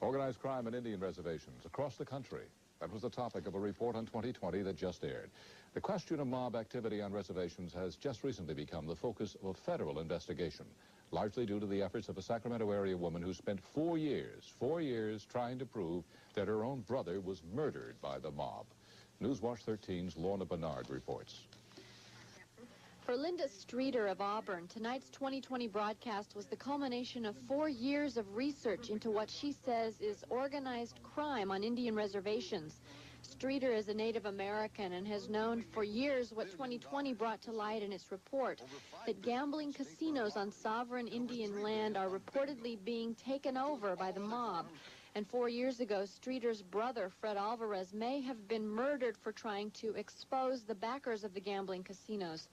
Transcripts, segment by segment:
Organized crime on Indian reservations across the country. That was the topic of a report on 2020 that just aired. The question of mob activity on reservations has just recently become the focus of a federal investigation, largely due to the efforts of a Sacramento area woman who spent 4 years trying to prove that her own brother was murdered by the mob. Newswatch 13's Lorna Bernard reports. For Linda Streeter of Auburn, tonight's 2020 broadcast was the culmination of 4 years of research into what she says is organized crime on Indian reservations. Streeter is a Native American and has known for years what 2020 brought to light in its report, that gambling casinos on sovereign Indian land are reportedly being taken over by the mob. And 4 years ago, Streeter's brother, Fred Alvarez, may have been murdered for trying to expose the backers of the gambling casinos.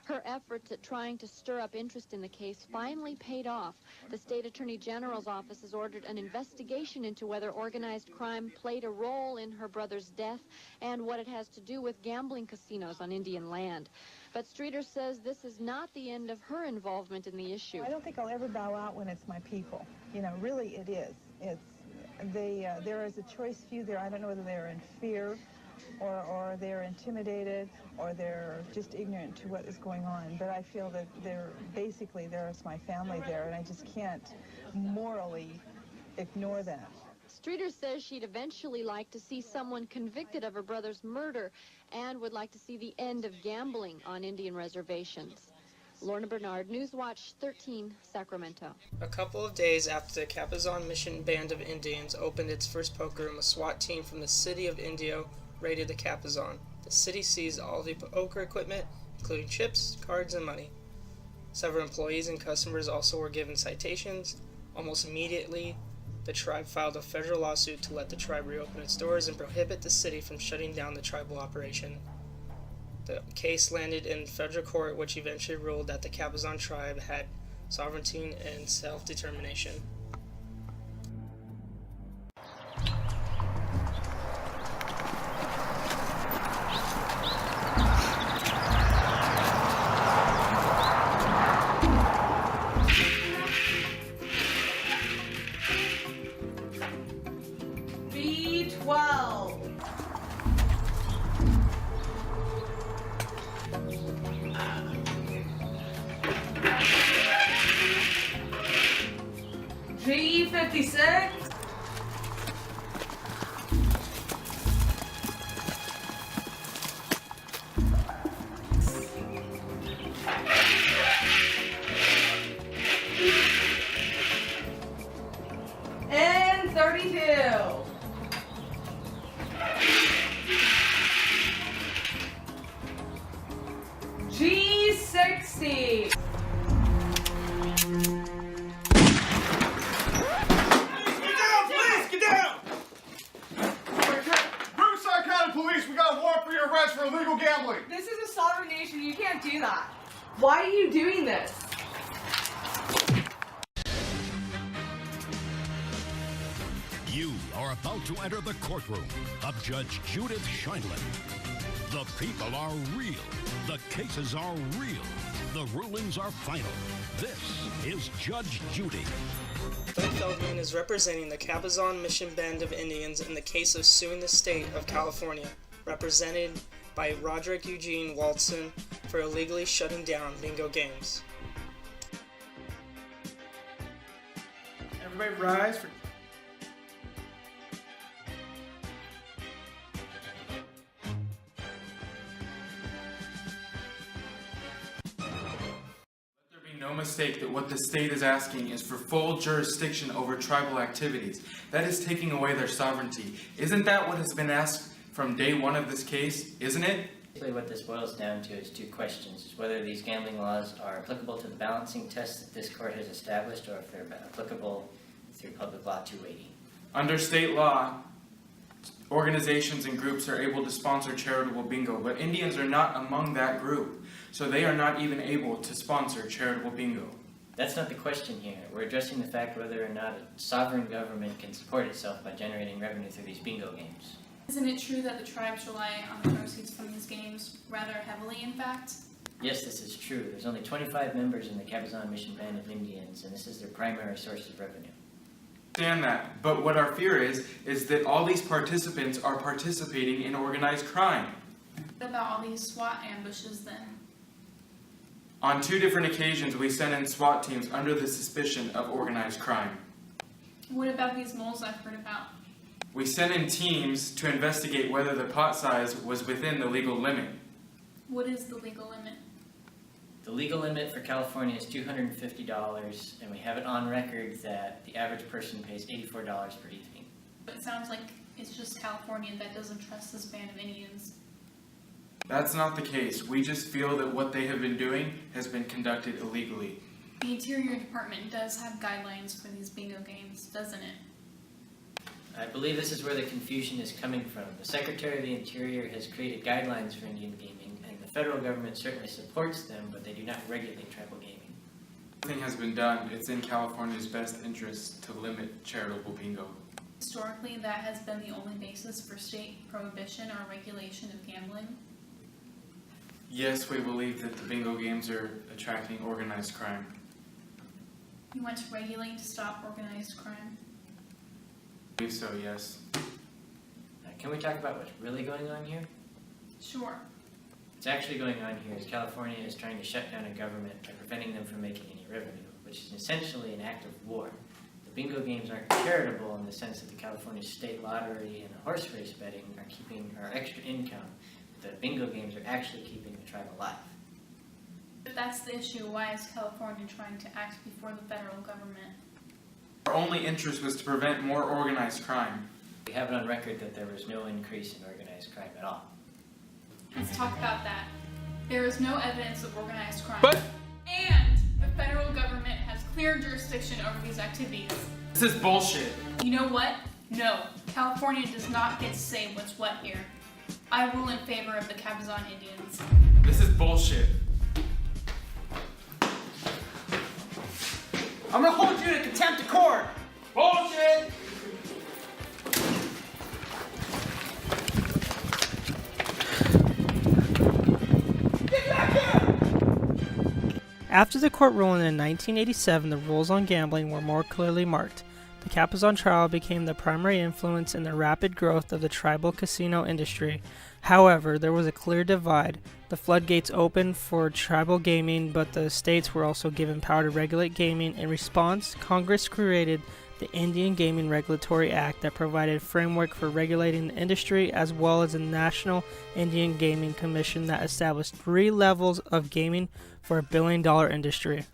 Her efforts at trying to stir up interest in the case finally paid off. The state attorney general's office has ordered an investigation into whether organized crime played a role in her brother's death and what it has to do with gambling casinos on Indian land. But Streeter says this is not the end of her involvement in the issue. I don't think I'll ever bow out when it's my people. You know, really it is. There is a choice few there. I don't know whether they're in fear or they're intimidated or they're just ignorant to what is going on. But I feel that there's my family there, and I just can't morally ignore that. Streeter says she'd eventually like to see someone convicted of her brother's murder and would like to see the end of gambling on Indian reservations. Lorna Bernard, Newswatch 13, Sacramento. A couple of days after the Cabazon Mission Band of Indians opened its first poker room, a SWAT team from the city of Indio raided the Cabazon. The city seized all the poker equipment, including chips, cards, and money. Several employees and customers also were given citations. Almost immediately, the tribe filed a federal lawsuit to let the tribe reopen its doors and prohibit the city from shutting down the tribal operation. The case landed in federal court, which eventually ruled that the Cabazon tribe had sovereignty and self-determination. B12. G56. And 32. G60. Police, we got a warrant for your arrest for illegal gambling. This is a sovereign nation. You can't do that. Why are you doing this? You are about to enter the courtroom of Judge Judith Scheindlin. The people are real. The cases are real. The rulings are final. This is Judge Judy. Doug Feldman is representing the Cabazon Mission Band of Indians in the case of suing the state of California, represented by Roderick Eugene Walton for illegally shutting down bingo games. Everybody rise for... No mistake that what the state is asking is for full jurisdiction over tribal activities. That is taking away their sovereignty. Isn't that what has been asked from day one of this case, isn't it? Basically what this boils down to is two questions. Is whether these gambling laws are applicable to the balancing test that this court has established, or if they're applicable through Public Law 280. Under state law, organizations and groups are able to sponsor charitable bingo, but Indians are not among that group. So they are not even able to sponsor charitable bingo. That's not the question here. We're addressing the fact whether or not a sovereign government can support itself by generating revenue through these bingo games. Isn't it true that the tribes rely on the proceeds from these games rather heavily, in fact? Yes, this is true. There's only 25 members in the Cabazon Mission Band of Indians, and this is their primary source of revenue. Understand that, but what our fear is that all these participants are participating in organized crime. What about all these SWAT ambushes then? On 2 different occasions, we sent in SWAT teams under the suspicion of organized crime. What about these moles I've heard about? We sent in teams to investigate whether the pot size was within the legal limit. What is the legal limit? The legal limit for California is $250, and we have it on record that the average person pays $84 per evening. It sounds like it's just California that doesn't trust this band of Indians. That's not the case. We just feel that what they have been doing has been conducted illegally. The Interior Department does have guidelines for these bingo games, doesn't it? I believe this is where the confusion is coming from. The Secretary of the Interior has created guidelines for Indian gaming, and the federal government certainly supports them, but they do not regulate tribal gaming. Nothing has been done. It's in California's best interest to limit charitable bingo. Historically, that has been the only basis for state prohibition or regulation of gambling. Yes, we believe that the bingo games are attracting organized crime. You want to regulate to stop organized crime? I believe so, yes. Can we talk about what's really going on here? Sure. What's actually going on here is California is trying to shut down a government by preventing them from making any revenue, which is essentially an act of war. The bingo games aren't charitable in the sense that the California state lottery and the horse race betting are keeping our extra income. The bingo games are actually keeping the tribe alive. If that's the issue, why is California trying to act before the federal government? Our only interest was to prevent more organized crime. We have it on record that there was no increase in organized crime at all. Let's talk about that. There is no evidence of organized crime. But And the federal government has clear jurisdiction over these activities. this is bullshit. You know what? No. California does not get to say what's what here. I rule in favor of the Cabazon Indians. This is bullshit. I'm gonna hold you to contempt of court. Bullshit! Get back here! After the court ruling in 1987, the rules on gambling were more clearly marked. The Cabazon trial became the primary influence in the rapid growth of the tribal casino industry. However, there was a clear divide. The floodgates opened for tribal gaming, but the states were also given power to regulate gaming. In response, Congress created the Indian Gaming Regulatory Act that provided framework for regulating the industry, as well as the National Indian Gaming Commission that established 3 levels of gaming for a $1 billion industry.